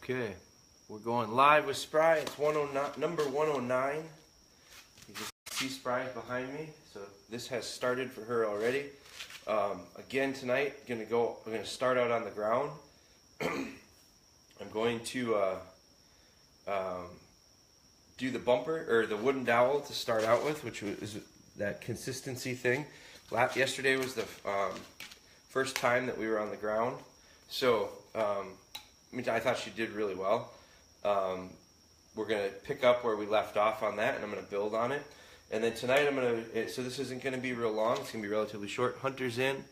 Okay, we're going live with Spry. It's 109, number 109. You can see Spry behind me, so this has started for her already. Again tonight, I'm gonna start out on the ground. I'm going to do the bumper or the wooden dowel to start out with, which is that consistency thing. Yesterday was the first time that we were on the ground, so I thought she did really well. We're gonna pick up where we left off on that, and I'm gonna build on it. And then tonight so this isn't gonna be real long. It's gonna be relatively short. Hunter's in,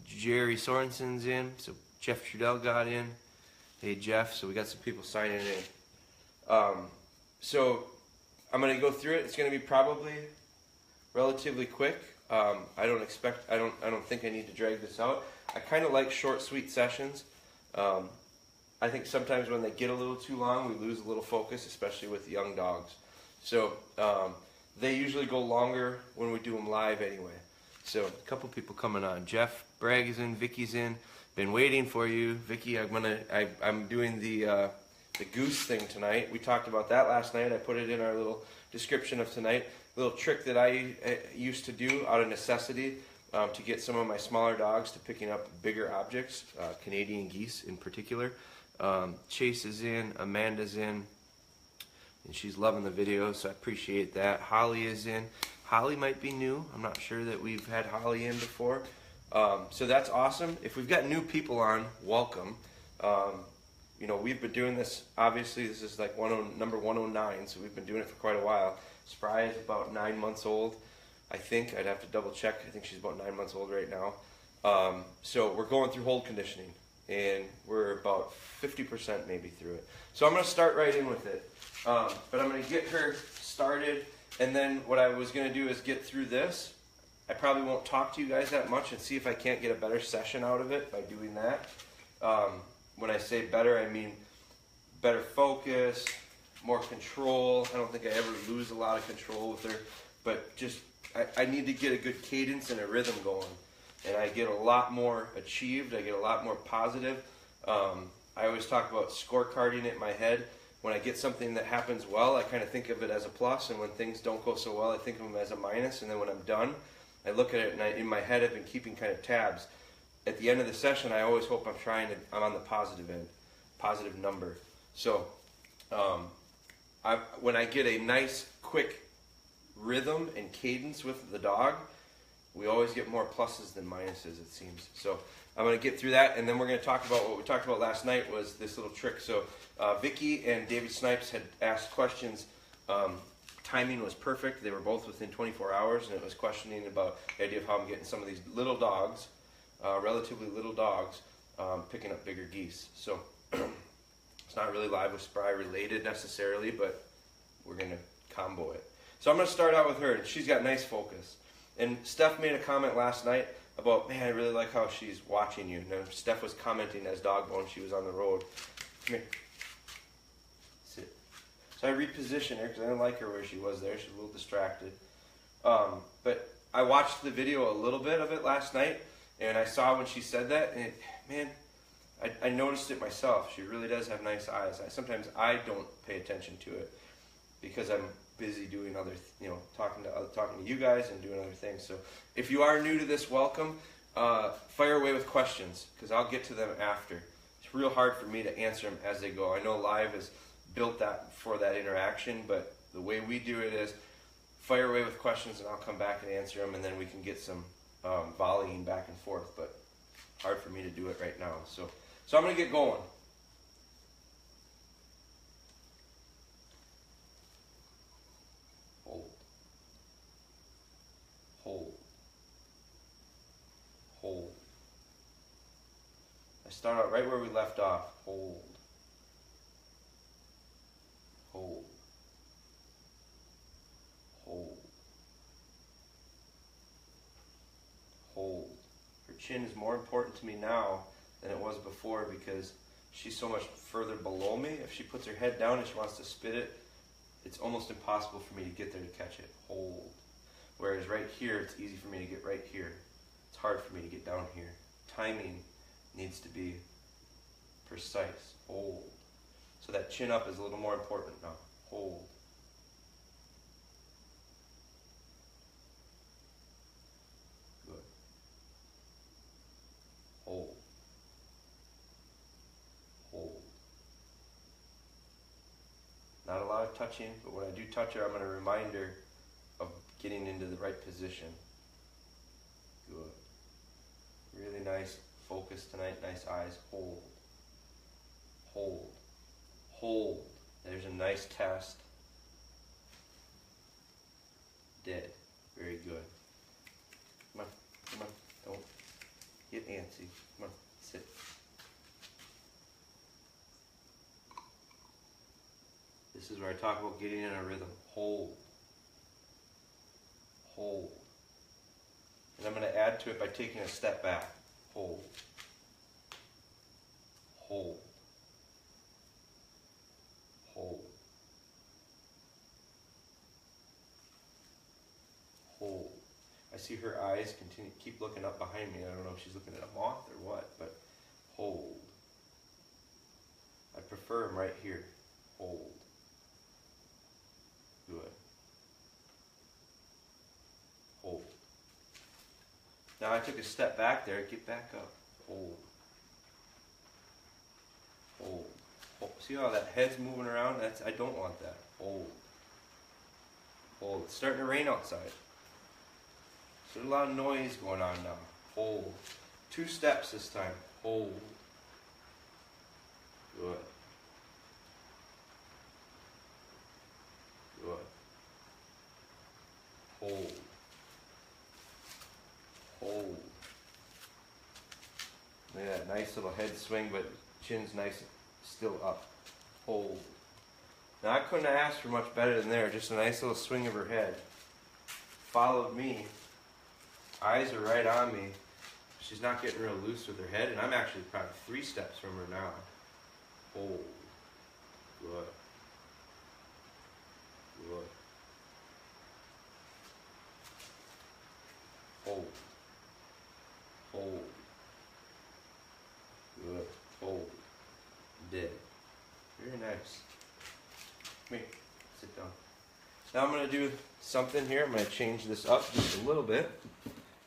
Jerry Sorensen's in, so Jeff Trudell got in. Hey Jeff, so we got some people signing in. So I'm gonna go through it. It's gonna be probably relatively quick. I don't think I need to drag this out. I kind of like short, sweet sessions. I think sometimes when they get a little too long, we lose a little focus, especially with young dogs. So they usually go longer when we do them live anyway. So a couple people coming on. Jeff Bragg is in, Vicky's in. Been waiting for you, Vicky. I'm doing the goose thing tonight. We talked about that last night. I put it in our little description of tonight. Little trick that I used to do out of necessity to get some of my smaller dogs to picking up bigger objects, Canadian geese in particular. Chase is in, Amanda's in, and she's loving the video, so I appreciate that. Holly is in. Holly might be new. I'm not sure that we've had Holly in before. So that's awesome. If we've got new people on, welcome. You know, we've been doing this, obviously this is like number 109, so we've been doing it for quite a while. Spry is about 9 months old, I think. I'd have to double check. I think she's about 9 months old right now. So we're going through hold conditioning, and we're about 50% maybe through it. So I'm going to start right in with it. But I'm going to get her started, and then what I was going to do is get through this. I probably won't talk to you guys that much and see if I can't get a better session out of it by doing that. When I say better, I mean better focus, more control. I don't think I ever lose a lot of control with her, but just I need to get a good cadence and a rhythm going, and I get a lot more achieved. I get a lot more positive. I always talk about scorecarding it in my head. When I get something that happens well, I kind of think of it as a plus, and when things don't go so well, I think of them as a minus, and then when I'm done, I look at it, and in my head I've been keeping kind of tabs. At the end of the session, I always hope I'm on the positive end, positive number. So when I get a nice, quick rhythm and cadence with the dog, we always get more pluses than minuses, it seems. So I'm going to get through that, and then we're going to talk about what we talked about last night was this little trick. So Vicky and David Snipes had asked questions. Timing was perfect. They were both within 24 hours, and it was questioning about the idea of how I'm getting some of these little dogs, relatively little dogs, picking up bigger geese. So it's not really live with Spry related necessarily, but we're going to combo it. So I'm going to start out with her, and she's got nice focus. And Steph made a comment last night about, man, I really like how she's watching you. Now, Steph was commenting as Dogbone. She was on the road. Come here. Sit. So I repositioned her because I didn't like her where she was there. She's a little distracted. But I watched the video a little bit of it last night, and I saw when she said that, and man, I noticed it myself. She really does have nice eyes. Sometimes I don't pay attention to it because I'm busy doing other, talking to you guys and doing other things. So if you are new to this, welcome. Fire away with questions because I'll get to them after. It's real hard for me to answer them as they go. I know live is built for that interaction, but the way we do it is fire away with questions and I'll come back and answer them, and then we can get some volleying back and forth, but hard for me to do it right now. So I'm going to get going. Hold. I start out right where we left off. Hold. Hold. Hold. Hold. Her chin is more important to me now than it was before because she's so much further below me. If she puts her head down and she wants to spit it, it's almost impossible for me to get there to catch it. Hold. Whereas right here, it's easy for me to get right here. It's hard for me to get down here. Timing needs to be precise. Hold. So that chin up is a little more important now. Hold. Good. Hold. Hold. Not a lot of touching, but when I do touch her, I'm going to remind her of getting into the right position. Good. Really nice focus tonight, nice eyes. Hold. Hold. Hold. There's a nice test. Dead. Very good. Come on. Come on. Don't get antsy. Come on. Sit. This is where I talk about getting in a rhythm. Hold. Hold. And I'm going to add to it by taking a step back. Hold. Hold. Hold. Hold. I see her eyes keep looking up behind me. I don't know if she's looking at a moth or what, but hold. I prefer them right here. Hold. Good. Hold. Now I took a step back there. Get back up. Hold. Hold. Hold. See how that head's moving around? I don't want that. Hold. Hold. It's starting to rain outside. So there's a lot of noise going on now. Hold. 2 steps this time. Hold. Good. Good. Hold. Hold. Look at that nice little head swing, but chin's nice, still up. Hold. Now I couldn't have asked for much better than there. Just a nice little swing of her head. Followed me. Eyes are right on me. She's not getting real loose with her head, and I'm actually probably 3 steps from her now. Hold. Good. Good. Hold. Hold. Good. Hold. Dead. Very nice. Come here. Sit down. Now I'm going to do something here. I'm going to change this up just a little bit.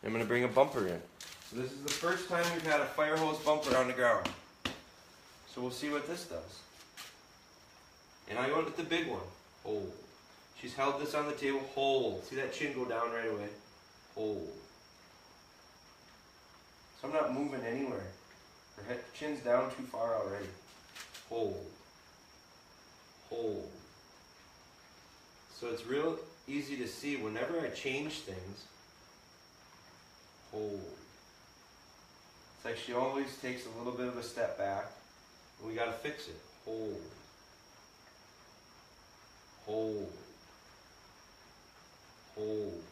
I'm going to bring a bumper in. So this is the first time we've had a fire hose bumper on the ground. So we'll see what this does. And I went with the big one. Hold. She's held this on the table. Hold. See that chin go down right away? Hold. So I'm not moving anywhere. Her chin's down too far already. Hold. Hold. So it's real easy to see whenever I change things. Hold. It's like she always takes a little bit of a step back. And we got to fix it. Hold. Hold. Hold.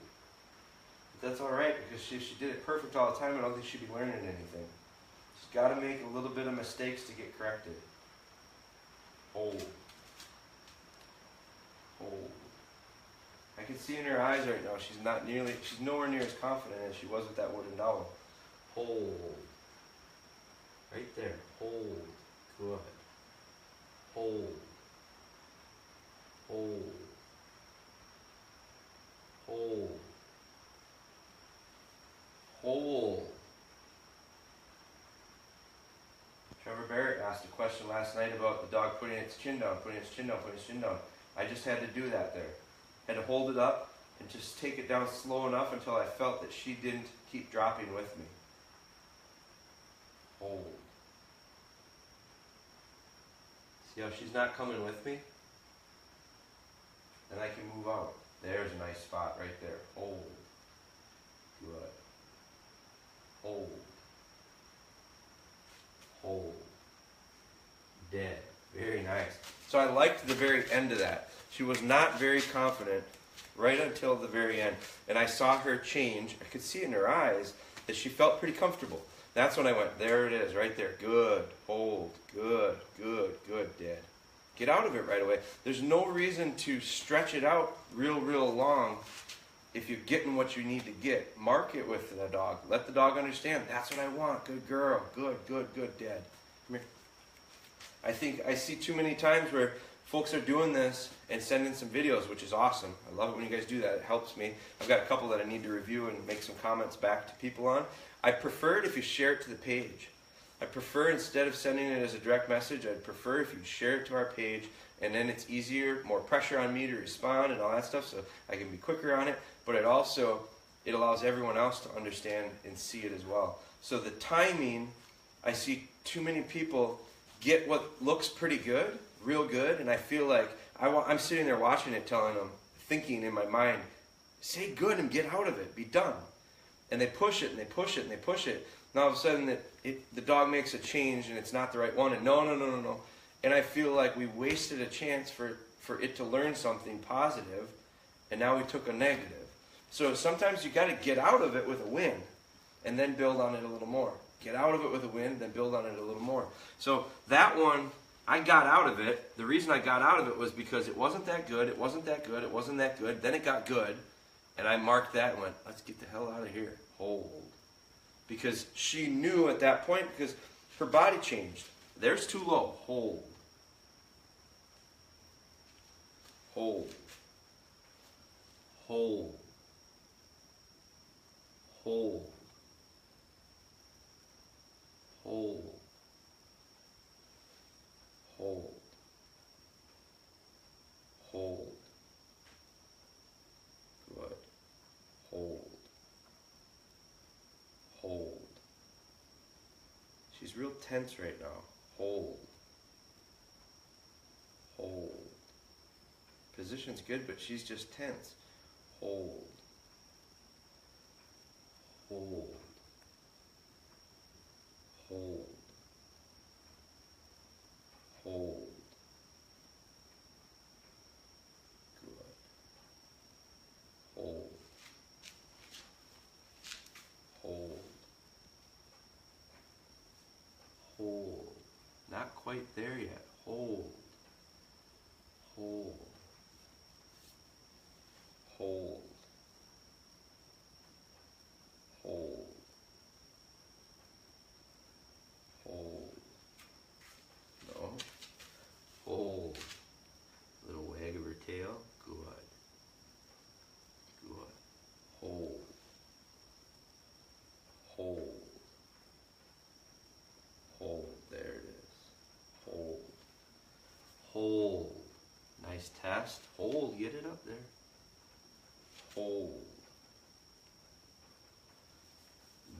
But that's alright, because if she did it perfect all the time, I don't think she'd be learning anything. She's got to make a little bit of mistakes to get corrected. Hold. Hold. I can see in her eyes right now, she's nowhere near as confident as she was with that wooden dowel. Hold. Right there. Hold. Good. Hold. Hold. Hold. Hold. Trevor Barrett asked a question last night about the dog putting its chin down, putting its chin down, putting its chin down. I just had to do that there. Had to hold it up and just take it down slow enough until I felt that she didn't keep dropping with me. Hold. See how she's not coming with me? Then I can move out. There's a nice spot right there. Hold. Good. Hold. Hold. Dead. Very nice. So I liked the very end of that. She was not very confident right until the very end. And I saw her change. I could see in her eyes that she felt pretty comfortable. That's when I went, there it is, right there. Good. Hold. Good. Good. Good. Dead. Get out of it right away. There's no reason to stretch it out real long if you're getting what you need to get. Mark it with the dog. Let the dog understand, that's what I want. Good girl. Good. Good. Good. Dead. Come here. I think I see too many times where folks are doing this and sending some videos, which is awesome. I love it when you guys do that. It helps me. I've got a couple that I need to review and make some comments back to people on. I prefer it if you share it to the page. I prefer, instead of sending it as a direct message, I'd prefer if you share it to our page, and then it's easier, more pressure on me to respond and all that stuff, so I can be quicker on it. But it allows everyone else to understand and see it as well. So the timing, I see too many people get what looks pretty good, real good, and I feel like I'm sitting there watching it, telling them, thinking in my mind, say good and get out of it, be done. And they push it and they push it and they push it. And all of a sudden the dog makes a change and it's not the right one, and no. And I feel like we wasted a chance for it to learn something positive, and now we took a negative. So sometimes you got to get out of it with a win and then build on it a little more. Get out of it with a win, then build on it a little more. So that one, I got out of it. The reason I got out of it was because it wasn't that good, it wasn't that good, it wasn't that good. Then it got good, and I marked that and went, let's get the hell out of here. Hold. Because she knew at that point, because her body changed. There's too low. Hold. Hold. Hold. Hold. Hold. Hold. Hold. Good. Hold. Hold. She's real tense right now. Hold. Hold. Position's good, but she's just tense. Hold. Hold. Hold. Hold. Good. Hold. Hold. Hold. Not quite there yet. Hold. Hold. Hold. Hold. Hold. No. Hold. Little wag of her tail. Good. Good. Hold. Hold. Hold. There it is. Hold. Hold. Nice test. Hold. Get it up there. Hold.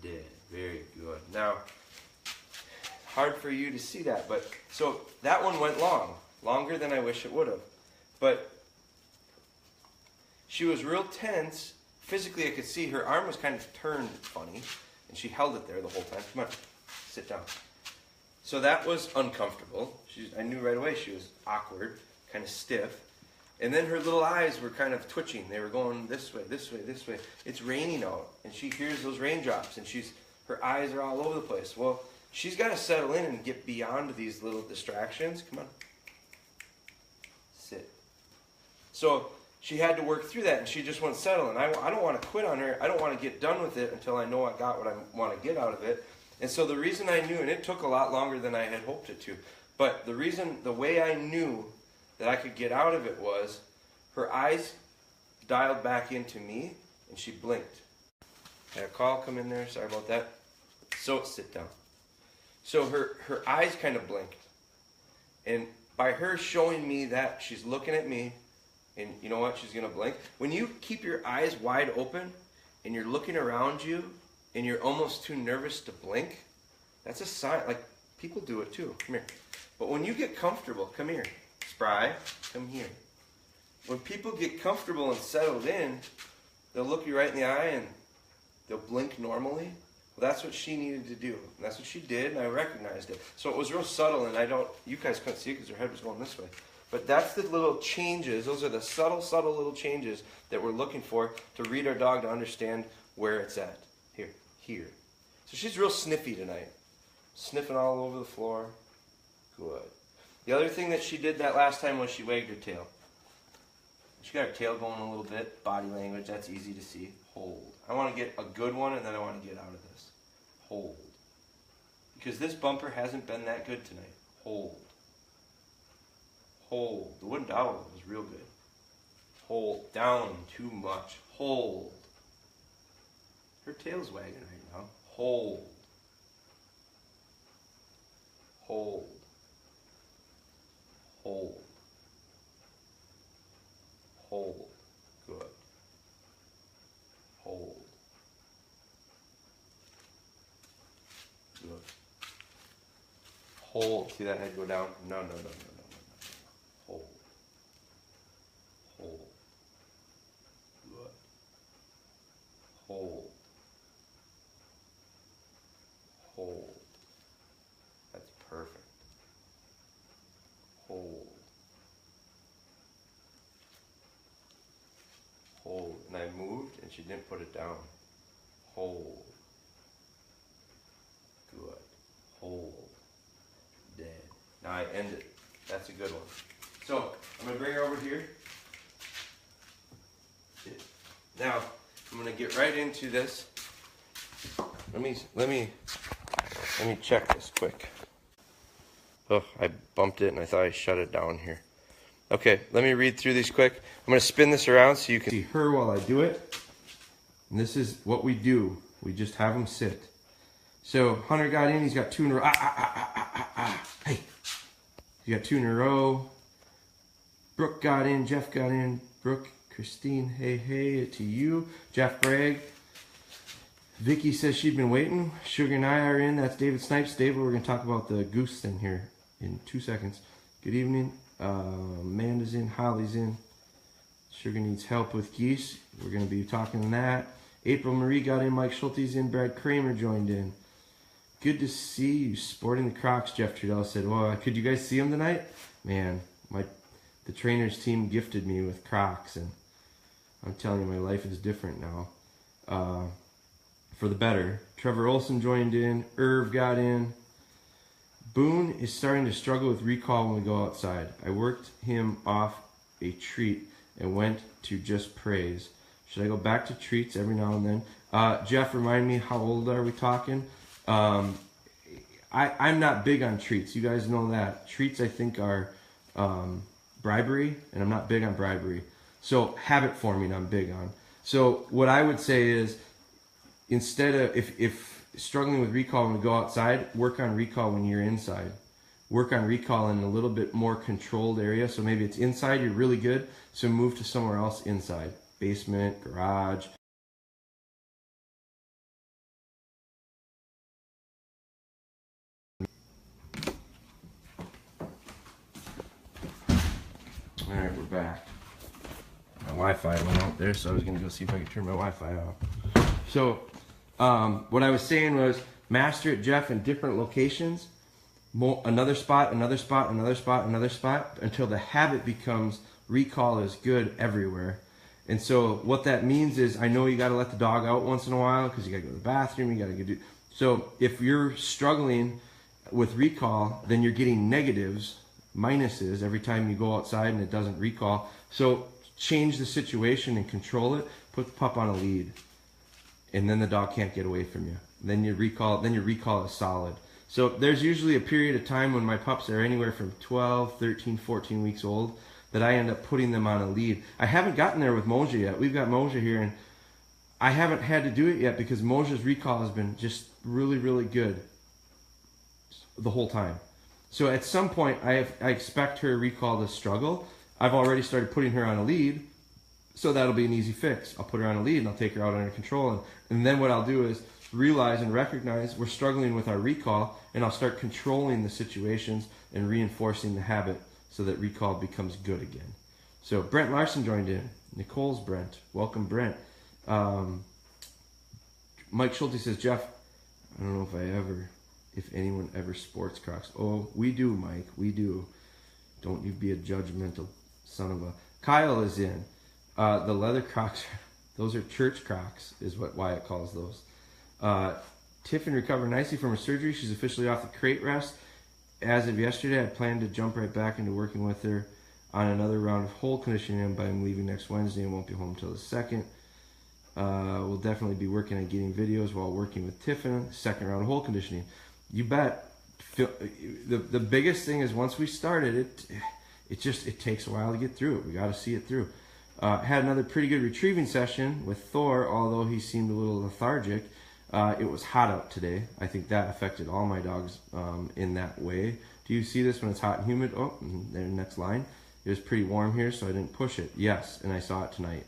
Did. Very good. Now, hard for you to see that, but so that one went longer than I wish it would have. But she was real tense. Physically, I could see her arm was kind of turned funny, and she held it there the whole time. Come on, sit down. So that was uncomfortable. I knew right away she was awkward, kind of stiff. And then her little eyes were kind of twitching. They were going this way, this way, this way. It's raining out, and she hears those raindrops, and her eyes are all over the place. Well, she's got to settle in and get beyond these little distractions. Come on. Sit. So she had to work through that, and she just went settle. And I don't want to quit on her. I don't want to get done with it until I know I got what I want to get out of it. And so the reason I knew, and it took a lot longer than I had hoped it to, but the way I knew that I could get out of it was her eyes dialed back into me, and she blinked. I had a call come in there, sorry about that. So sit down. So her eyes kind of blinked. And by her showing me that, she's looking at me, and you know what, she's going to blink. When you keep your eyes wide open, and you're looking around you, and you're almost too nervous to blink, that's a sign. Like, people do it too. Come here. But when you get comfortable, come here. Spry, come here. When people get comfortable and settled in, they'll look you right in the eye and they'll blink normally. Well, that's what she needed to do. And that's what she did, and I recognized it. So it was real subtle, and you guys couldn't see it because her head was going this way. But that's the little changes. Those are the subtle little changes that we're looking for to read our dog to understand where it's at. Here. So she's real sniffy tonight. Sniffing all over the floor. Good. The other thing that she did that last time was she wagged her tail. She got her tail going a little bit. Body language, that's easy to see. Hold. I want to get a good one, and then I want to get out of this. Hold. Because this bumper hasn't been that good tonight. Hold. Hold. The wooden dowel was real good. Hold. Down. Too much. Hold. Her tail's wagging right now. Hold. Hold. Hold. Hold. Good. Hold. Good. Hold. See that head go down? No, no, no, no, no, no, no. Hold. Hold. Good. Hold. Hold. That's perfect. Hold. Hold. And I moved and she didn't put it down. Hold. Good. Hold. Dead. Now I end it. That's a good one. So I'm going to bring her over here. Now I'm going to get right into this. Let me check this quick. Oh, I bumped it and I thought I shut it down here. Okay, let me read through these quick. I'm going to spin this around so you can see her while I do it. And this is what we do. We just have them sit. So Hunter got in. He's got 2 in a row. Hey, he got 2 in a row. Brooke got in. Jeff got in. Brooke, Christine, hey to you. Jeff Bragg. Vicky says she's been waiting. Sugar and I are in. That's David Snipes. David, we're going to talk about the goose thing here in 2 seconds. Good evening. Amanda's in. Holly's in. Sugar needs help with geese. We're going to be talking that. April Marie got in. Mike Schulte's in. Brad Kramer joined in. Good to see you sporting the Crocs, Jeff Trudell said. Well, could you guys see them tonight? Man, the trainers team gifted me with Crocs, and I'm telling you, my life is different now. For the better. Trevor Olson joined in. Irv got in. Boone is starting to struggle with recall when we go outside. I worked him off a treat and went to just praise. Should I go back to treats every now and then? Jeff, remind me, how old are we talking? I'm not big on treats. You guys know that. Treats, I think, are bribery, and I'm not big on bribery. So habit forming, I'm big on. So what I would say is, instead of, if struggling with recall when we go outside, work on recall when you're inside. Work on recall in a little bit more controlled area. So maybe it's inside, you're really good, so move to somewhere else inside. Basement, garage. All right, we're back. My Wi-Fi went out there, so I was going to go see if I could turn my Wi-Fi off. So what I was saying was, master it, Jeff, in different locations. Another spot, another spot, another spot, another spot, until the habit becomes recall is good everywhere. And so what that means is, I know you got to let the dog out once in a while because you got to go to the bathroom, you got to do. So if you're struggling with recall, then you're getting negatives, minuses every time you go outside and it doesn't recall. So change the situation and control it. Put the pup on a lead, and then the dog can't get away from you. Then your recall is solid. So there's usually a period of time when my pups are anywhere from 12, 13, 14 weeks old that I end up putting them on a lead. I haven't gotten there with Moja yet. We've got Moja here, and I haven't had to do it yet because Moja's recall has been just really, really good the whole time. So at some point, I expect her recall to struggle. I've already started putting her on a lead, so that'll be an easy fix. I'll put her on a lead and I'll take her out under control. And then what I'll do is realize and recognize we're struggling with our recall, and I'll start controlling the situations and reinforcing the habit so that recall becomes good again. So Brent Larson joined in. Nicole's Brent. Welcome, Brent. Mike Schulte says, Jeff, I don't know if anyone ever sports Crocs. Oh, we do, Mike. We do. Don't you be a judgmental son of a... Kyle is in. The leather Crocs, those are church Crocs, is what Wyatt calls those. Tiffin recovered nicely from her surgery. She's officially off the crate rest. As of yesterday, I plan to jump right back into working with her on another round of hole conditioning, but I'm leaving next Wednesday and won't be home until the 2nd. We'll definitely be working on getting videos while working with Tiffin. Second round of hole conditioning. You bet. The biggest thing is, once we started it, it takes a while to get through it. We got to see it through. Had another pretty good retrieving session with Thor, although he seemed a little lethargic. It was hot out today. I think that affected all my dogs in that way. Do you see this when it's hot and humid? Oh, there, next line. It was pretty warm here, so I didn't push it. Yes, and I saw it tonight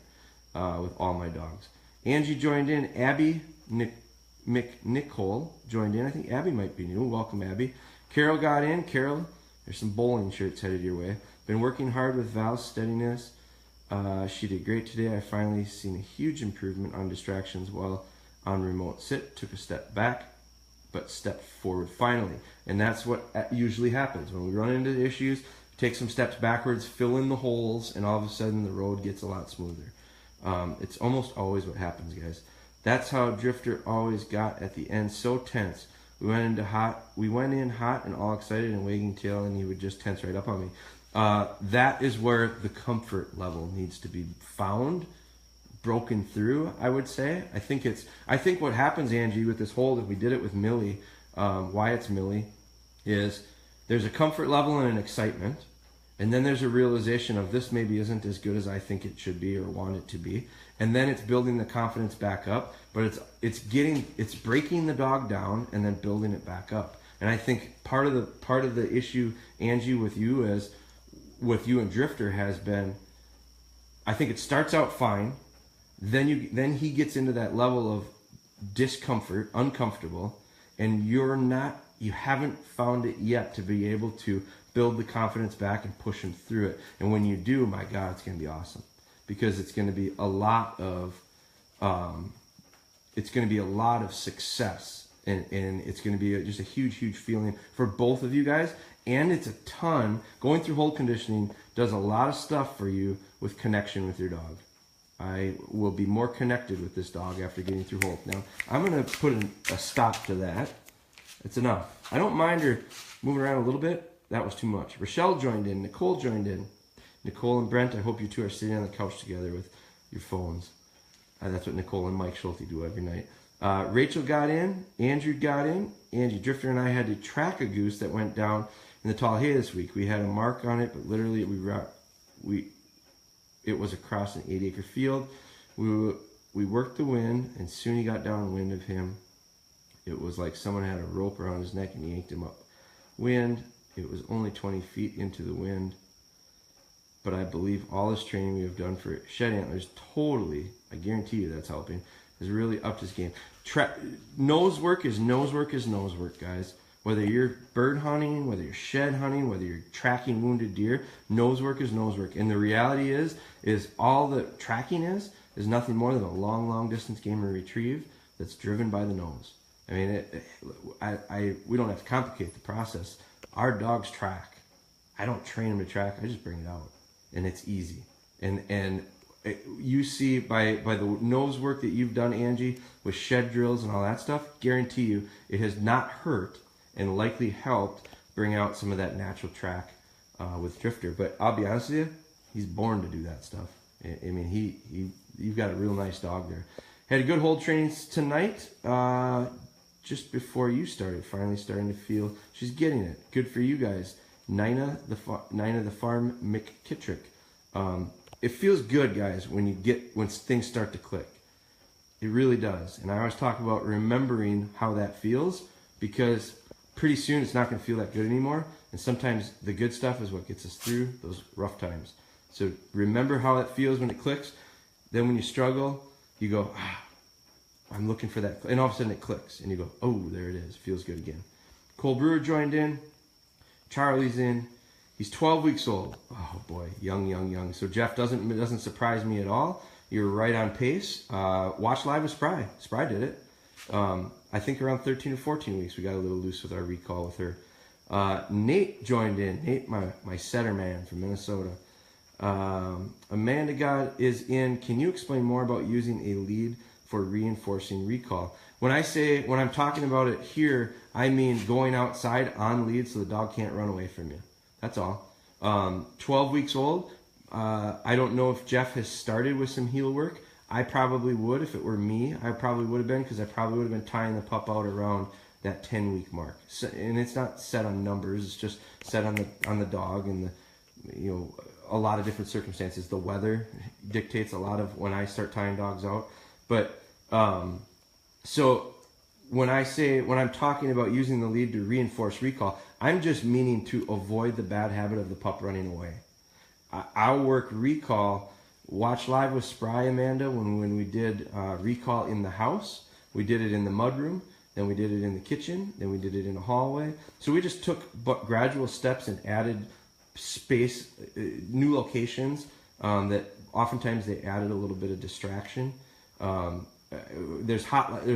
with all my dogs. Angie joined in. Abby Nicole joined in. I think Abby might be new. Welcome, Abby. Carol got in. Carol, there's some bowling shirts headed your way. Been working hard with Val's steadiness. She did great today. I finally seen a huge improvement on distractions while on remote sit. Took a step back, but stepped forward finally. And that's what usually happens. When we run into issues, take some steps backwards, fill in the holes, and all of a sudden the road gets a lot smoother. It's almost always what happens, guys. That's how Drifter always got at the end, so tense. We went in hot and all excited and wagging tail, and he would just tense right up on me. That is where the comfort level needs to be found, broken through, I would say. I think what happens, Angie, with this hold, if we did it with Millie, why it's Millie, is there's a comfort level and an excitement, and then there's a realization of this maybe isn't as good as I think it should be or want it to be, and then it's building the confidence back up, but it's breaking the dog down and then building it back up. And I think part of the issue, Angie, with you and Drifter has been, I think it starts out fine, then he gets into that level of discomfort, uncomfortable, and you haven't found it yet to be able to build the confidence back and push him through it. And when you do, my God, it's going to be awesome, because it's going to be a lot of success, and it's going to be just a huge feeling for both of you guys. And it's a ton. Going through hold conditioning does a lot of stuff for you with connection with your dog. I will be more connected with this dog after getting through hold. Now, I'm going to put a stop to that. It's enough. I don't mind her moving around a little bit. That was too much. Rochelle joined in. Nicole joined in. Nicole and Brent, I hope you two are sitting on the couch together with your phones. That's what Nicole and Mike Schulte do every night. Rachel got in. Andrew got in. Angie, Drifter, and I had to track a goose that went down in the tall hay this week. We had a mark on it, but literally it was across an 8-acre field. We worked the wind, and soon he got downwind of him. It was like someone had a rope around his neck and yanked him up. Wind, it was only 20 feet into the wind, but I believe all this training we have done for shed antlers totally, I guarantee you that's helping, has really upped his game. Nose work is nose work, guys. Whether you're bird hunting, whether you're shed hunting, whether you're tracking wounded deer, nose work is nose work. And the reality is all the tracking is nothing more than a long distance game and retrieve that's driven by the nose. I mean, we don't have to complicate the process. Our dogs track. I don't train them to track. I just bring it out, and it's easy. And you see by the nose work that you've done, Angie, with shed drills and all that stuff, guarantee you it has not hurt and likely helped bring out some of that natural track with Drifter. But I'll be honest with you, he's born to do that stuff. I mean, you've got a real nice dog there. Had a good hold training tonight. Just before you started, finally starting to feel she's getting it. Good for you guys. Nina the Farm McKittrick. It feels good, guys, when things start to click. It really does. And I always talk about remembering how that feels, because pretty soon it's not going to feel that good anymore. And sometimes the good stuff is what gets us through those rough times. So remember how it feels when it clicks. Then when you struggle, you go, I'm looking for that. And all of a sudden it clicks. And you go, oh, there it is. Feels good again. Cole Brewer joined in. Charlie's in. He's 12 weeks old. Oh, boy. Young. So Jeff doesn't surprise me at all. You're right on pace. Watch live with Spry. Spry did it. I think around 13 or 14 weeks we got a little loose with our recall with her. Nate joined in. Nate, my setter man from Minnesota. Amanda God is in. Can you explain more about using a lead for reinforcing recall? When I'm talking about it here, I mean going outside on lead so the dog can't run away from you. That's all. 12 weeks old. I don't know if Jeff has started with some heel work. I probably would if it were me. I probably would have been, because I probably would have been tying the pup out around that 10-week mark. So, and it's not set on numbers. It's just set on the dog and a lot of different circumstances. The weather dictates a lot of when I start tying dogs out. But so when I'm talking about using the lead to reinforce recall, I'm just meaning to avoid the bad habit of the pup running away. I'll work recall. Watch live with Spry, Amanda, when we did recall in the house. We did it in the mudroom, then we did it in the kitchen, then we did it in the hallway. So we just took gradual steps and added space, new locations that oftentimes they added a little bit of distraction. There's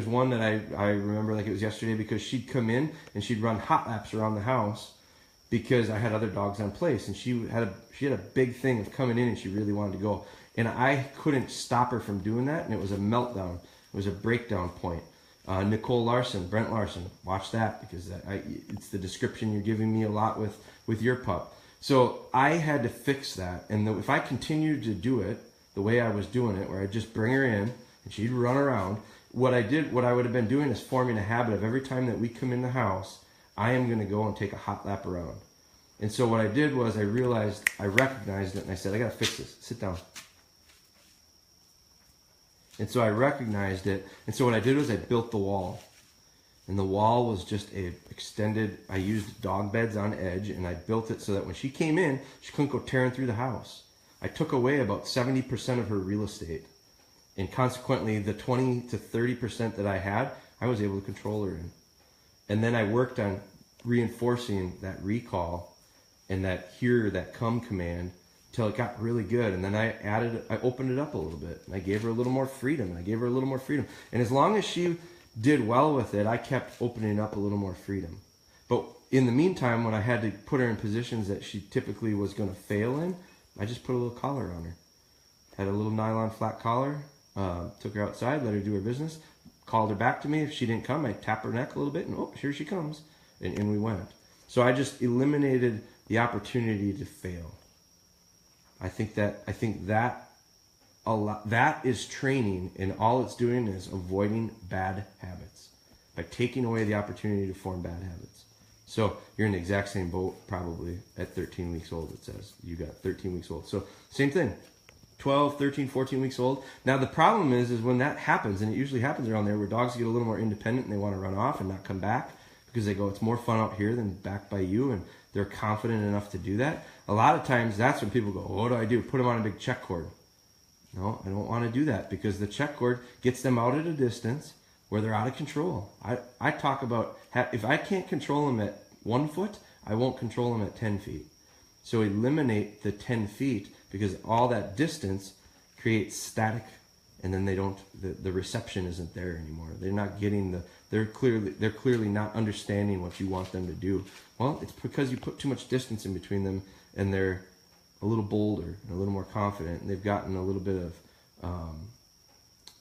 one that I remember like it was yesterday, because she'd come in and she'd run hot laps around the house because I had other dogs on place, and she had a big thing of coming in and she really wanted to go, and I couldn't stop her from doing that, and it was a meltdown. It was a breakdown point. Brent Larson, watch that, because it's the description you're giving me a lot with your pup. So I had to fix that, and if I continued to do it the way I was doing it, where I'd just bring her in and she'd run around, what I would have been doing is forming a habit of every time that we come in the house, I am going to go and take a hot lap around. And so what I did was I recognized it, and I said, I got to fix this. Sit down. And so I recognized it, and so what I did was I built the wall. And the wall was just I used dog beds on edge, and I built it so that when she came in, she couldn't go tearing through the house. I took away about 70% of her real estate. And consequently, the 20 to 30% that I had, I was able to control her in. And then I worked on reinforcing that recall and that come command till it got really good. And then I opened it up a little bit, and I gave her a little more freedom, and as long as she did well with it, I kept opening up a little more freedom. But in the meantime, when I had to put her in positions that she typically was going to fail in, I just put a little collar on her. Had a little nylon flat collar, took her outside, let her do her business, called her back to me. If she didn't come, I'd tap her neck a little bit, and here she comes, and we went. So I just eliminated the opportunity to fail. I think that is training, and all it's doing is avoiding bad habits by taking away the opportunity to form bad habits. So you're in the exact same boat probably at 13 weeks old. It says you got 13 weeks old. So same thing, 12, 13, 14 weeks old. Now the problem is when that happens, and it usually happens around there, where dogs get a little more independent and they want to run off and not come back because they go, it's more fun out here than back by you, and they're confident enough to do that. A lot of times that's when people go, what do I do? Put them on a big check cord. No, I don't want to do that, because the check cord gets them out at a distance where they're out of control. I talk about, if I can't control them at 1 foot, I won't control them at 10 feet. So eliminate the 10 feet, because all that distance creates static, and then the reception isn't there anymore. They're not getting they're clearly not understanding what you want them to do. Well, it's because you put too much distance in between them, and they're a little bolder and a little more confident, and they've gotten a little bit of,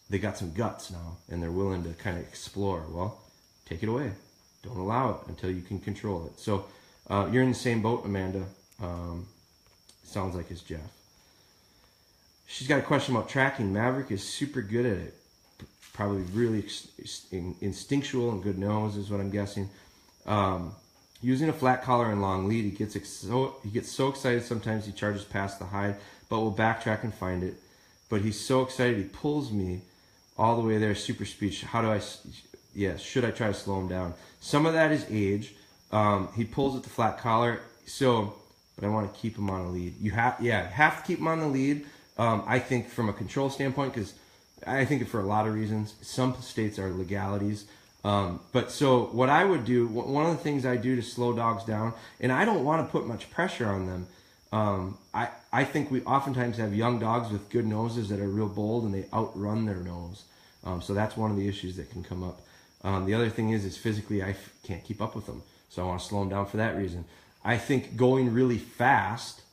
they got some guts now, and they're willing to kind of explore. Well, take it away. Don't allow it until you can control it. So you're in the same boat, Amanda. Sounds like it's Jeff. She's got a question about tracking. Maverick is super good at it. Probably really instinctual and good nose is what I'm guessing. Using a flat collar and long lead, he gets so excited sometimes he charges past the hide, but will backtrack and find it. But he's so excited he pulls me all the way there, super speed. Should I try to slow him down? Some of that is age. He pulls with the flat collar, but I want to keep him on a lead. You have to keep him on the lead. I think from a control standpoint, because I think for a lot of reasons. Some states are legalities. But so what I would do, one of the things I do to slow dogs down, and I don't want to put much pressure on them. I think we oftentimes have young dogs with good noses that are real bold, and they outrun their nose. So that's one of the issues that can come up. The other thing is physically I can't keep up with them. So I want to slow them down for that reason. I think going really fast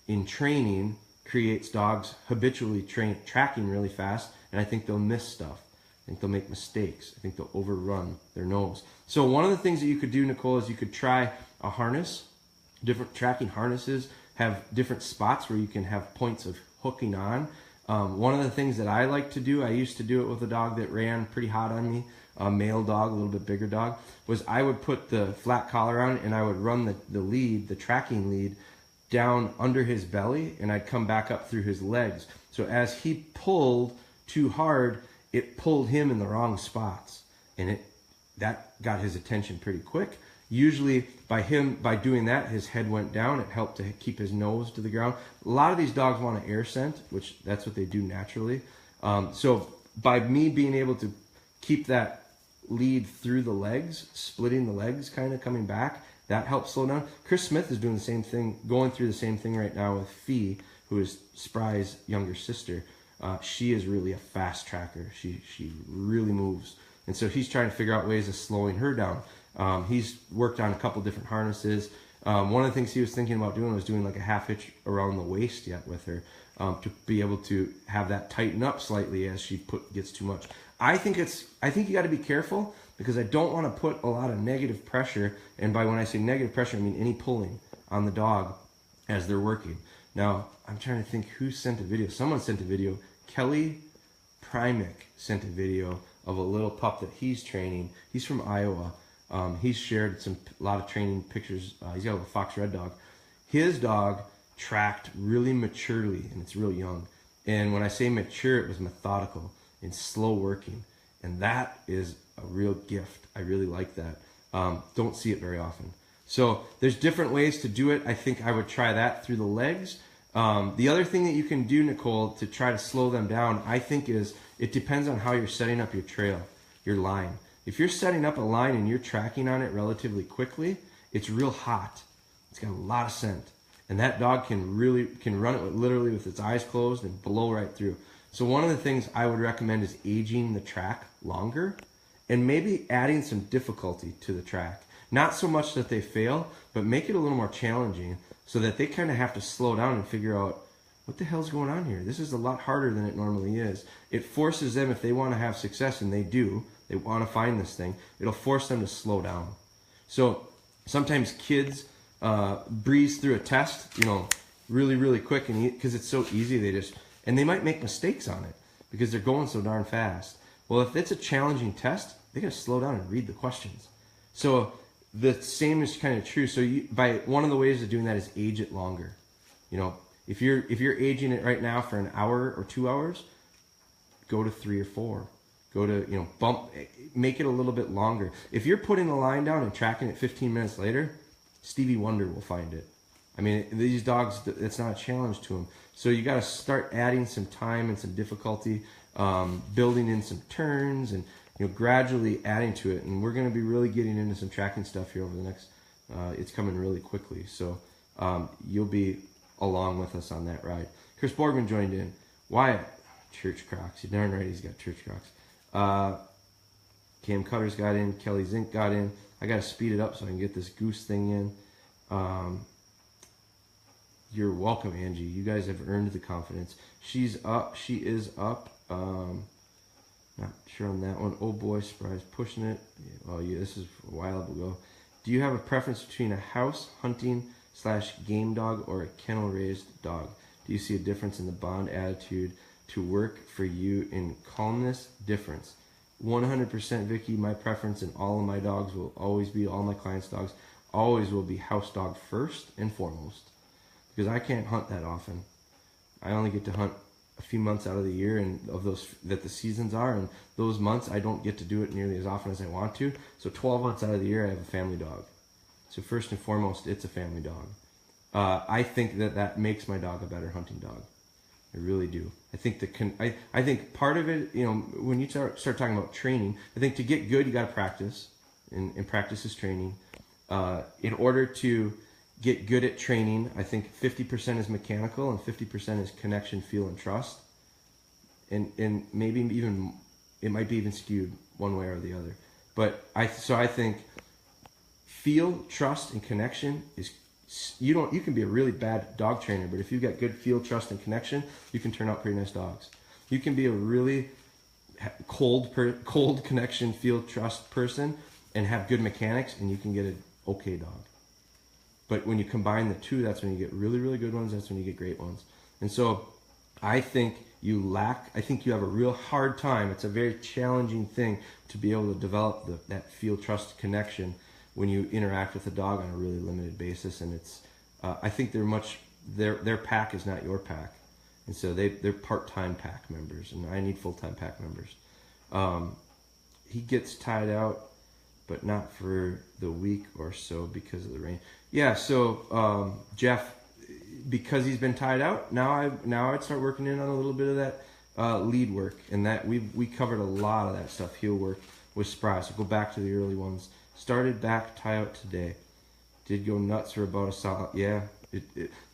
in training creates dogs habitually tracking really fast, and I think they'll miss stuff. I think they'll make mistakes. I think they'll overrun their nose. So one of the things that you could do, Nicole, is you could try a harness. Different tracking harnesses have different spots where you can have points of hooking on. One of the things that I like to do, I used to do it with a dog that ran pretty hot on me, a male dog, a little bit bigger dog, was I would put the flat collar on and I would run the lead, the tracking lead, down under his belly, and I'd come back up through his legs. So as he pulled too hard, it pulled him in the wrong spots, and that got his attention pretty quick. Usually by doing that, his head went down. It helped to keep his nose to the ground. A lot of these dogs want an air scent, which that's what they do naturally. So by me being able to keep that lead through the legs, splitting the legs, kind of coming back, that helps slow down. Chris Smith is doing the same thing, going through the same thing right now with Fee, who is Spry's younger sister. She is really a fast tracker. She really moves. And so he's trying to figure out ways of slowing her down. He's worked on a couple different harnesses. One of the things he was thinking about doing was doing like a half hitch around the waist yet with her, to be able to have that tighten up slightly as she gets too much. I think you got to be careful, because I don't want to put a lot of negative pressure, and by when I say negative pressure, I mean any pulling on the dog as they're working. Now, I'm trying to think who sent a video. Someone sent a video. Kelly Primick sent a video of a little pup that he's training. He's from Iowa. He's shared a lot of training pictures. He's got a little fox red dog. His dog tracked really maturely, and it's real young. And when I say mature, it was methodical and slow working. And that is a real gift. I really like that. Don't see it very often. So there's different ways to do it. I think I would try that through the legs. The other thing that you can do, Nicole, to try to slow them down, I think is, it depends on how you're setting up your trail, your line. If you're setting up a line and you're tracking on it relatively quickly, it's real hot. It's got a lot of scent. And that dog can run it literally with its eyes closed and blow right through. So one of the things I would recommend is aging the track longer, and maybe adding some difficulty to the track. Not so much that they fail, but make it a little more challenging so that they kind of have to slow down and figure out, what the hell's going on here? This is a lot harder than it normally is. It forces them, if they want to have success, and they do, they want to find this thing, it'll force them to slow down. So sometimes kids breeze through a test, really, really quick, and because it's so easy, and they might make mistakes on it because they're going so darn fast. Well, if it's a challenging test, they got to slow down and read the questions. So the same is kind of true. So one of the ways of doing that is age it longer. If you're aging it right now for an hour or 2 hours, go to 3 or 4. Go to, make it a little bit longer. If you're putting the line down and tracking it 15 minutes later, Stevie Wonder will find it. I mean, these dogs, it's not a challenge to them. So you got to start adding some time and some difficulty, building in some turns, and gradually adding to it. And we're going to be really getting into some tracking stuff here over the next. It's coming really quickly, so you'll be along with us on that ride. Chris Borgman joined in. Wyatt, Church Crocs. You're darn right, he's got Church Crocs. Cam Cutters got in. Kelly Zink got in. I got to speed it up so I can get this goose thing in. You're welcome, Angie. You guys have earned the confidence. She's up. She is up. Not sure on that one. Oh boy, Spry's pushing it. Oh yeah, this is a while ago. Do you have a preference between a house hunting / game dog or a kennel raised dog? Do you see a difference in the bond attitude to work for you in calmness? Difference. 100% Vicky, my preference in all of my dogs will always be, all my clients' dogs, always will be house dog first and foremost. Because I can't hunt that often. I only get to hunt a few months out of the year, and of those that the seasons are, and those months I don't get to do it nearly as often as I want to. So 12 months out of the year I have a family dog. So first and foremost, it's a family dog. I think that makes my dog a better hunting dog. I really do. I think I think part of it, when you start talking about training, I think to get good you got to practice, and practice is training. In order to get good at training, I think 50% is mechanical and 50% is connection, feel, and trust. And maybe even, it might be even skewed one way or the other. But I think feel, trust, and connection is, you can be a really bad dog trainer, but if you've got good feel, trust, and connection, you can turn out pretty nice dogs. You can be a really cold connection, feel, trust person and have good mechanics, and you can get an okay dog. But when you combine the two, that's when you get really, really good ones. That's when you get great ones. And so I think you have a real hard time. It's a very challenging thing to be able to develop that feel, trust, connection when you interact with a dog on a really limited basis. And it's I think their pack is not your pack, and so they're part-time pack members, and I need full-time pack members. He gets tied out, but not for the week or so because of the rain. Yeah, so Jeff, because he's been tied out, now I'd start working in on a little bit of that lead work, and that we covered a lot of that stuff. Heel work with Spry. So go back to the early ones. Started back tie out today. Did go nuts for about a solid. Yeah,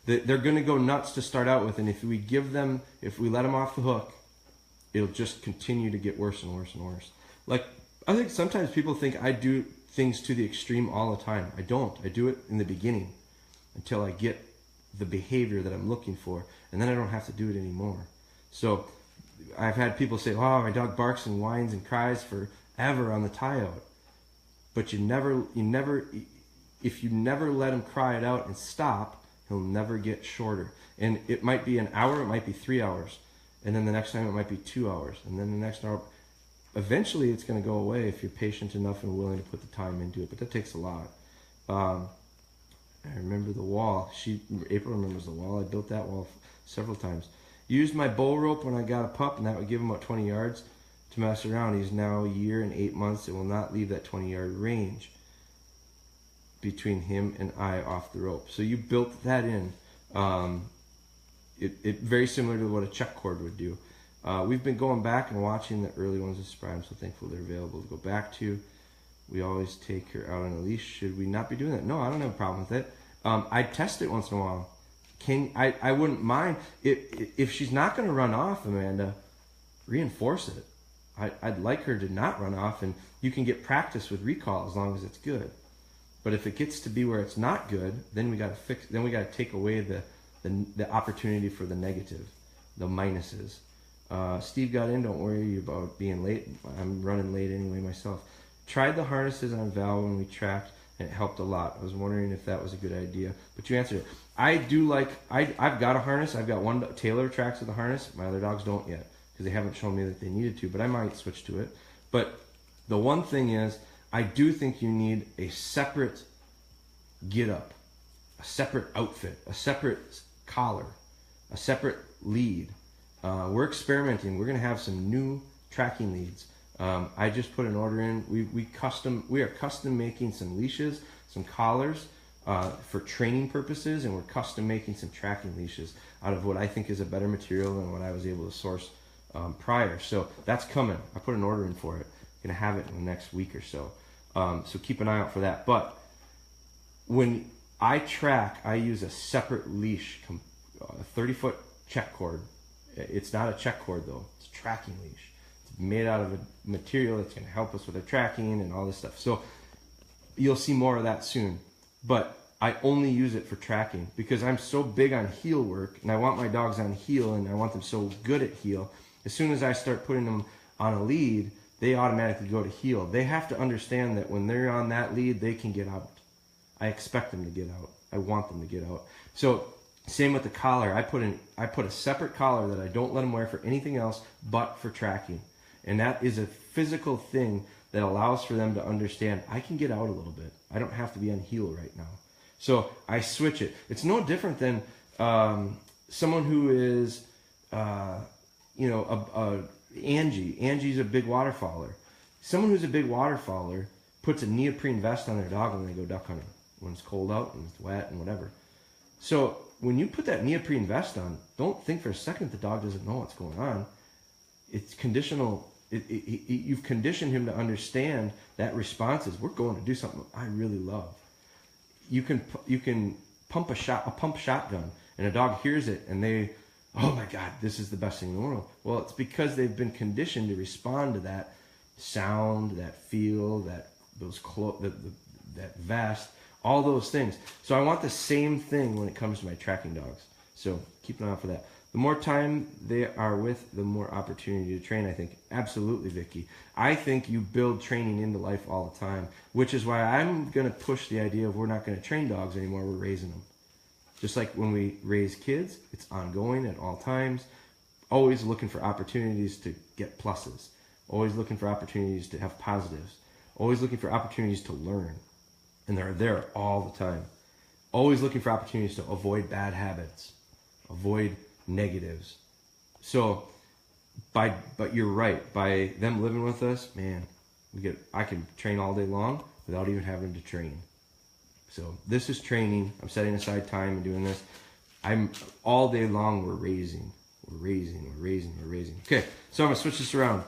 they're going to go nuts to start out with, and if we let them off the hook, it'll just continue to get worse and worse and worse. Like, I think sometimes people think I do things to the extreme all the time. I don't. I do it in the beginning until I get the behavior that I'm looking for, and then I don't have to do it anymore. So I've had people say, "Oh, my dog barks and whines and cries forever on the tie out," but if you never let him cry it out and stop, he'll never get shorter. And it might be an hour, it might be 3 hours, and then the next time it might be 2 hours, and then the next hour. Eventually, it's going to go away if you're patient enough and willing to put the time into it, but that takes a lot. I remember the wall. April remembers the wall. I built that wall several times. Used my bull rope when I got a pup, and that would give him about 20 yards to mess around. He's now a year and 8 months. It will not leave that 20-yard range between him and I off the rope. So you built that in. It very similar to what a check cord would do. We've been going back and watching the early ones of Spry. I'm so thankful they're available to go back to. We always take her out on a leash. Should we not be doing that? No, I don't have a problem with it. I test it once in a while. I wouldn't mind if she's not going to run off, Amanda. Reinforce it. I'd like her to not run off, and you can get practice with recall as long as it's good. But if it gets to be where it's not good, then we got to fix. Then we got to take away the opportunity for the negative, the minuses. Steve got in. Don't worry about being late. I'm running late anyway myself. Tried the harnesses on Val when we tracked, and it helped a lot. I was wondering if that was a good idea, but you answered it. I do like. I've got a harness. I've got one. Taylor tracks with a harness. My other dogs don't yet because they haven't shown me that they needed to. But I might switch to it. But the one thing is, I do think you need a separate get up, a separate outfit, a separate collar, a separate lead. We're experimenting. We're going to have some new tracking leads. I just put an order in. We are custom making some leashes, some collars for training purposes, and we're custom making some tracking leashes out of what I think is a better material than what I was able to source prior. So that's coming. I put an order in for it. Going to have it in the next week or so. So keep an eye out for that. But when I track, I use a separate leash, a 30-foot check cord. It's not a check cord though. It's a tracking leash. It's made out of a material that's going to help us with our tracking and all this stuff. So you'll see more of that soon. But I only use it for tracking because I'm so big on heel work, and I want my dogs on heel, and I want them so good at heel. As soon as I start putting them on a lead, they automatically go to heel. They have to understand that when they're on that lead, they can get out. I expect them to get out. I want them to get out. So same with the collar. I put a separate collar that I don't let them wear for anything else but for tracking. And that is a physical thing that allows for them to understand I can get out a little bit. I don't have to be on heel right now. So I switch it. It's no different than someone who is, Angie. Angie's a big waterfowler. Someone who's a big waterfowler puts a neoprene vest on their dog when they go duck hunting, when it's cold out and it's wet and whatever. So when you put that neoprene vest on, don't think for a second the dog doesn't know what's going on. It's conditional. You've conditioned him to understand that response is we're going to do something I really love. You can pump a shotgun, and a dog hears it and they, oh my God, this is the best thing in the world. Well, it's because they've been conditioned to respond to that sound, that feel, that vest, all those things. So I want the same thing when it comes to my tracking dogs. So keep an eye out for that. The more time they are with, the more opportunity to train, I think. Absolutely, Vicky. I think you build training into life all the time, which is why I'm going to push the idea of we're not going to train dogs anymore, we're raising them. Just like when we raise kids, it's ongoing at all times. Always looking for opportunities to get pluses. Always looking for opportunities to have positives. Always looking for opportunities to learn. And they're there all the time. always looking for opportunities to avoid bad habits, avoid negatives. So, but you're right. By them living with us, man, I can train all day long without even having to train. So this is training. I'm setting aside time and doing this. I'm all day long. We're raising. Okay, so I'm gonna switch this around,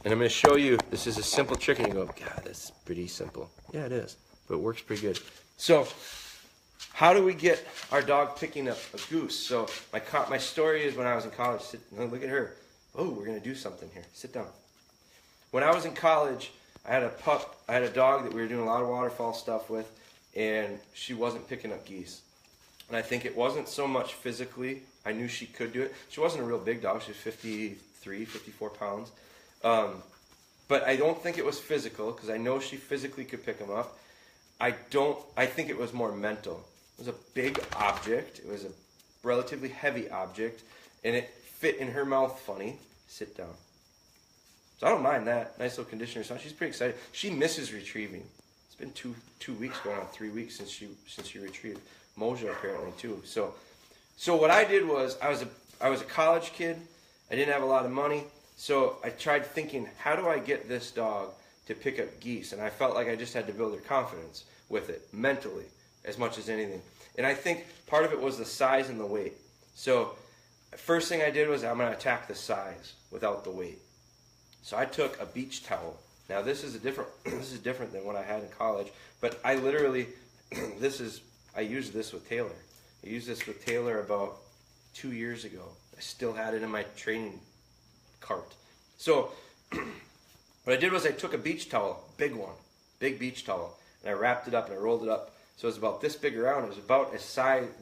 and I'm gonna show you. This is a simple trick, and you go, God, that's pretty simple. Yeah, it is, but it works pretty good. So, how do we get our dog picking up a goose? So my story is when I was in college. Look at her. Oh, we're gonna do something here. Sit down. When I was in college, I had a dog that we were doing a lot of waterfowl stuff with, and she wasn't picking up geese. And I think it wasn't so much physically. I knew she could do it. She wasn't a real big dog. She was 53, 54 pounds. But I don't think it was physical, because I know she physically could pick them up. I think it was more mental. It was a big object. It was a relatively heavy object, and it fit in her mouth funny. Sit down. So I don't mind that. Nice little conditioner. So she's pretty excited. She misses retrieving. It's been two weeks, going on 3 weeks since she retrieved. Mojo apparently too. So what I did was I was a college kid. I didn't have a lot of money, so I tried thinking, how do I get this dog to pick up geese? And I felt like I just had to build her confidence with it mentally as much as anything. And I think part of it was the size and the weight. So first thing I did was I'm going to attack the size without the weight. So I took a beach towel. Now this is different than what I had in college, but I literally I used this with Taylor. I used this with Taylor about 2 years ago. I still had it in my training cart. So what I did was I took a beach towel, big beach towel, and I wrapped it up and I rolled it up. So it was about this big around. It was about the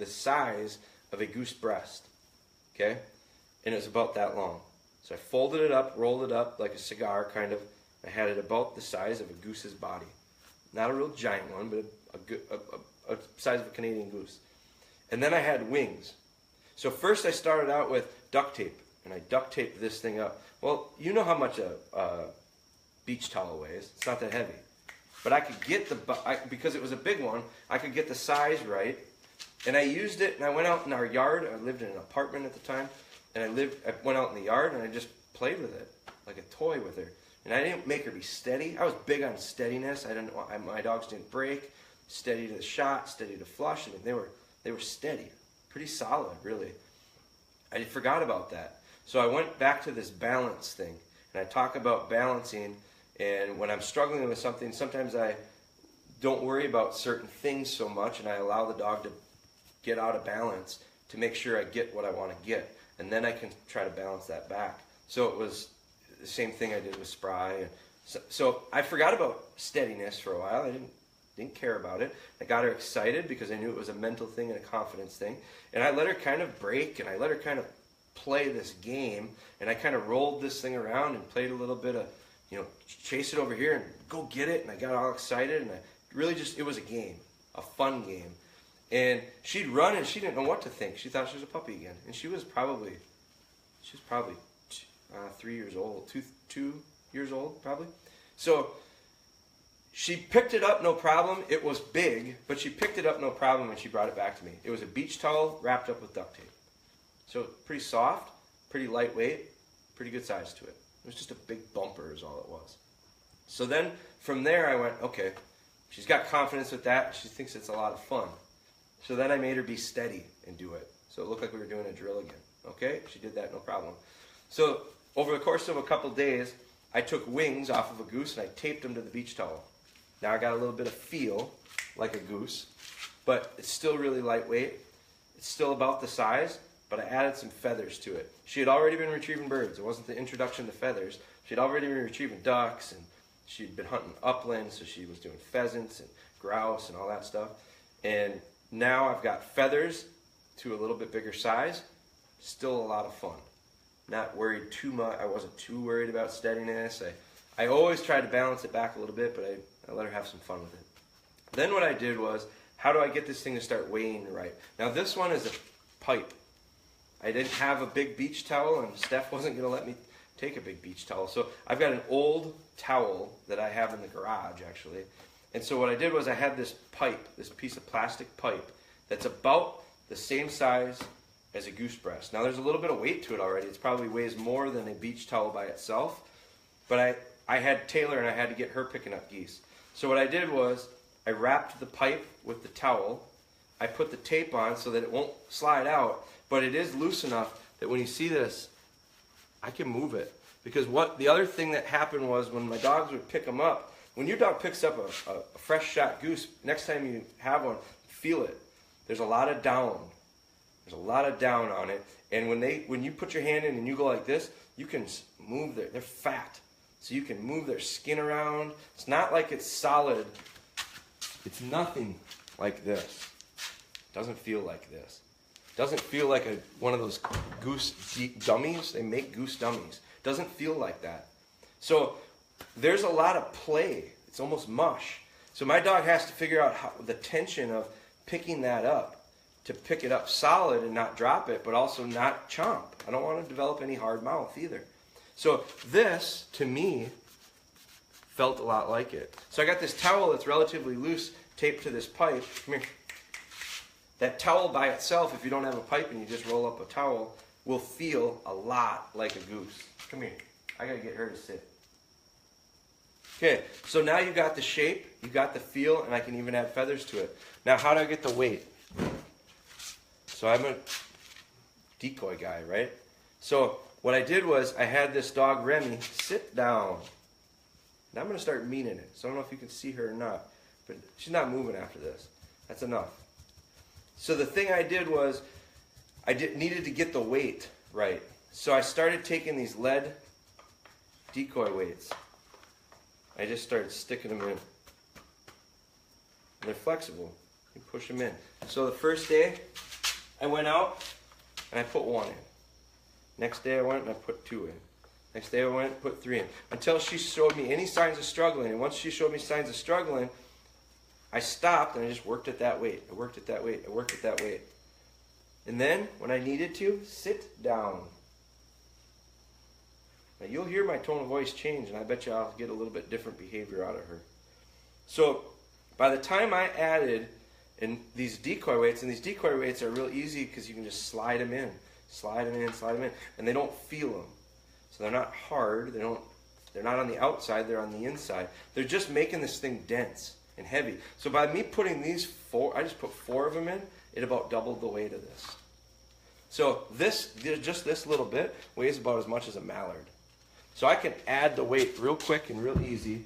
size of a goose breast, okay? And it was about that long. So I folded it up, rolled it up like a cigar, kind of. I had it about the size of a goose's body. Not a real giant one, but a size of a Canadian goose. And then I had wings. So first I started out with duct tape, and I duct taped this thing up. Well, you know how much a beach towel weighs. It's not that heavy. But I could get because it was a big one, I could get the size right. And I used it, and I went out in our yard. I lived in an apartment at the time. And I went out in the yard, and I just played with it like a toy with her. And I didn't make her be steady. I was big on steadiness. My dogs didn't break. Steady to the shot, steady to flush. I mean, they were steady, pretty solid, really. I forgot about that. So I went back to this balance thing, and I talk about balancing. And when I'm struggling with something, sometimes I don't worry about certain things so much, and I allow the dog to get out of balance to make sure I get what I want to get. And then I can try to balance that back. So it was the same thing I did with Spry. And so I forgot about steadiness for a while. I didn't care about it. I got her excited because I knew it was a mental thing and a confidence thing. And I let her kind of break, and I let her kind of play this game. And I kind of rolled this thing around and played a little bit of, chase it over here and go get it. And I got all excited, and I really it was a game, a fun game. And she'd run, and she didn't know what to think. She thought she was a puppy again. And she was probably 3 years old, 2 years old, probably. So she picked it up, no problem. It was big, but she picked it up, no problem, when she brought it back to me. It was a beach towel wrapped up with duct tape. So pretty soft, pretty lightweight, pretty good size to it. It was just a big bumper is all it was. So then from there I went, okay, she's got confidence with that. She thinks it's a lot of fun. So then I made her be steady and do it. So it looked like we were doing a drill again. Okay, she did that, no problem. So over the course of a couple days, I took wings off of a goose and I taped them to the beach towel. Now I got a little bit of feel like a goose, but it's still really lightweight. It's still about the size, but I added some feathers to it. She had already been retrieving birds. It wasn't the introduction to feathers. She had already been retrieving ducks, and she'd been hunting upland, so she was doing pheasants and grouse and all that stuff. And now I've got feathers to a little bit bigger size. Still a lot of fun. Not worried too much. I wasn't too worried about steadiness. I always tried to balance it back a little bit, but I let her have some fun with it. Then what I did was, how do I get this thing to start weighing right? Now this one is a pipe. I didn't have a big beach towel, and Steph wasn't going to let me take a big beach towel. So I've got an old towel that I have in the garage, actually. And so what I did was I had this pipe, this piece of plastic pipe, that's about the same size as a goose breast. Now there's a little bit of weight to it already. It probably weighs more than a beach towel by itself. But I had Taylor and I had to get her picking up geese. So what I did was I wrapped the pipe with the towel. I put the tape on so that it won't slide out, but it is loose enough that when you see this, I can move it. Because the other thing that happened was when my dogs would pick them up, when your dog picks up a fresh shot goose, next time you have one, feel it. There's a lot of down. There's a lot of down on it. And when you put your hand in and you go like this, you can move they're fat. So you can move their skin around. It's not like it's solid. It's nothing like this. It doesn't feel like this. It doesn't feel like one of those goose dummies. They make goose dummies. It doesn't feel like that. So there's a lot of play. It's almost mush. So my dog has to figure out the tension of picking that up to pick it up solid and not drop it, but also not chomp. I don't want to develop any hard mouth either. So this, to me, felt a lot like it. So I got this towel that's relatively loose, taped to this pipe. Come here. That towel by itself, if you don't have a pipe and you just roll up a towel, will feel a lot like a goose. Come here. I gotta get her to sit. Okay, so now you got the shape, you got the feel, and I can even add feathers to it. Now, how do I get the weight? So I'm a decoy guy, right? So what I did was I had this dog, Remy, sit down. Now I'm going to start meaning it. So I don't know if you can see her or not, but she's not moving after this. That's enough. So the thing I did was I needed to get the weight right. So I started taking these lead decoy weights. I just started sticking them in. And they're flexible. You push them in. So the first day I went out and I put one in. Next day I went and I put two in. Next day I went and put three in. Until she showed me any signs of struggling. And once she showed me signs of struggling, I stopped and I just worked at that weight. I worked at that weight. I worked at that weight. And then, when I needed to, sit down. Now you'll hear my tone of voice change, and I bet you I'll get a little bit different behavior out of her. So, by the time I added in these decoy weights, and these decoy weights are real easy because you can just slide them in. Slide them in, slide them in, and they don't feel them. So they're not hard, they're not on the outside, they're on the inside. They're just making this thing dense and heavy. So by me putting these four, I just put 4 of them in, it about doubled the weight of this. So just this little bit weighs about as much as a mallard. So I can add the weight real quick and real easy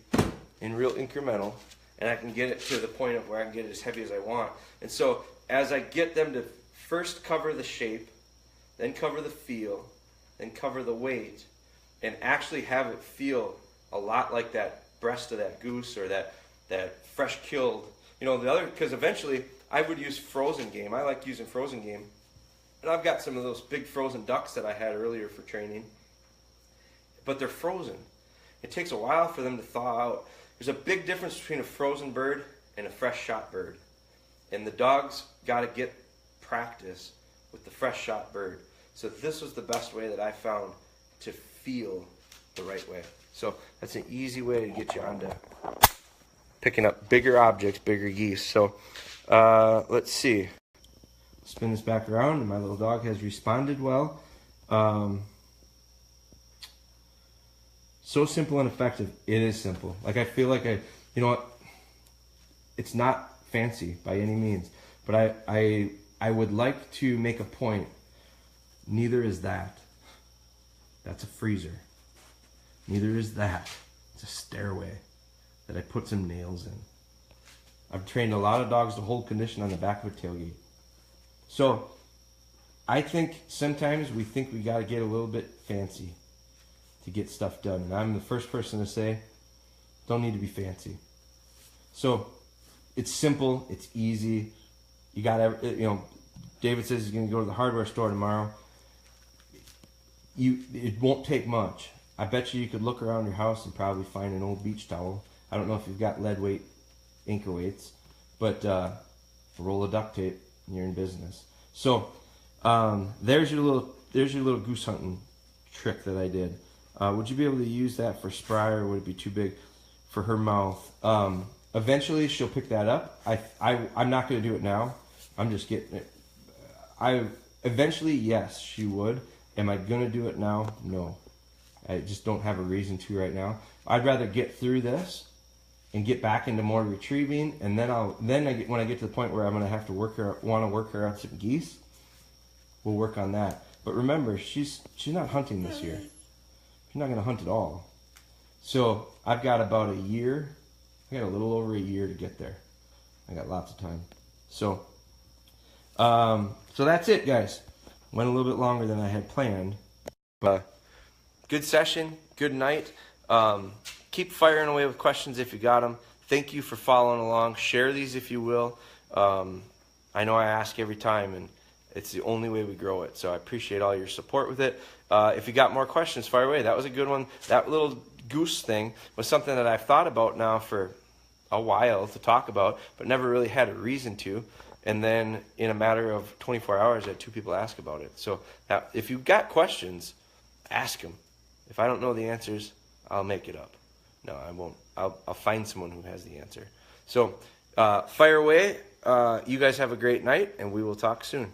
and real incremental, and I can get it to the point of where I can get it as heavy as I want. And so as I get them to first cover the shape, then cover the feel, then cover the weight, and actually have it feel a lot like that breast of that goose or that fresh killed, because eventually I would use frozen game. I like using frozen game. And I've got some of those big frozen ducks that I had earlier for training, but they're frozen. It takes a while for them to thaw out. There's a big difference between a frozen bird and a fresh shot bird. And the dogs got to get practice with the fresh shot bird. So this was the best way that I found to feel the right way. So that's an easy way to get you onto picking up bigger objects, bigger geese. So let's see. Spin this back around, and my little dog has responded well. So simple and effective. It is simple. Like I feel like it's not fancy by any means, but I would like to make a point. Neither is that. That's a freezer. Neither is that. It's a stairway that I put some nails in. I've trained a lot of dogs to hold condition on the back of a tailgate. So I think sometimes we think we got to get a little bit fancy to get stuff done. And I'm the first person to say, don't need to be fancy. So it's simple, it's easy. You got David says he's going to go to the hardware store tomorrow. It won't take much. I bet you could look around your house and probably find an old beach towel. I don't know if you've got lead weight anchor weights, but a roll of duct tape and you're in business. So there's your little goose hunting trick that I did. Would you be able to use that for Spry, or would it be too big for her mouth? eventually she'll pick that up. I'm not going to do it now. I'm just getting it. Eventually, yes, she would. Am I going to do it now? No. I just don't have a reason to right now. I'd rather get through this and get back into more retrieving, and then when I get to the point where I'm going to have to work her on some geese, we'll work on that. But remember, she's not hunting this year. She's not going to hunt at all. So I've got about a year. I got a little over a year to get there. I got lots of time. So that's it, guys. Went a little bit longer than I had planned. But good session. Good night. Keep firing away with questions if you got them. Thank you for following along. Share these if you will. I know I ask every time, and it's the only way we grow it. So I appreciate all your support with it. If you got more questions, fire away. That was a good one. That little goose thing was something that I've thought about now for a while to talk about, but never really had a reason to. And then in a matter of 24 hours, I had 2 people ask about it. So if you've got questions, ask them. If I don't know the answers, I'll make it up. No, I won't. I'll find someone who has the answer. So fire away. You guys have a great night, and we will talk soon.